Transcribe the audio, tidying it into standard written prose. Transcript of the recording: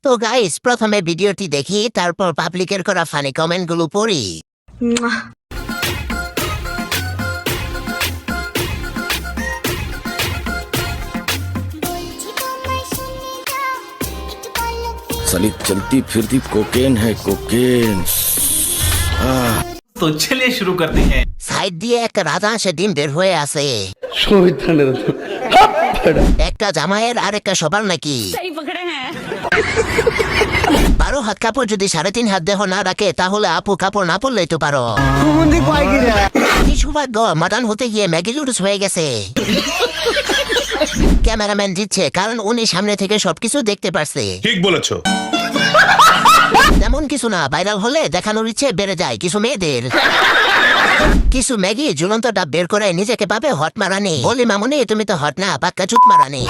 তো গাইস, প্রথমে ভিডিওটি দেখি, তারপর পাবলিকের করা ফানি কমেন্টগুলো পড়ি। साली चलती फिरती कोकेन है कोकेन। तो चलिए शुरू करते हैं। সাইড দিয়ে একটা রাজহাঁসে ডিম বের হয়ে আছে। একটা জামাইয়ের আর একটা সবার নাকি। सही पकड़े हैं। 12 হাত কাপড় যদি 3.5 হাত দেহ না রাখে, তাহলে আপু কাপড় না পরলেই তো পারো। কি সৌভাগ্য, মাটন হতে গিয়ে ম্যাগি নুডলস হয়ে গেছে। ক্যামেরাম্যান দিচ্ছে, কারণ উনি সামনে থেকে সবকিছু দেখতে পারছে। ঠিক বলেছো। তেমন কিছু না, ভাইরাল হলে দেখানোর ইচ্ছে বেড়ে যায় কিছু মেয়েদের। কিছু ম্যাগি ঝুলন্ত ডাব বের করে নিজেকে পাবে হট মারানি। বলি মামুনি, তুমি তো হট না, পাক্কা চুত মারানি।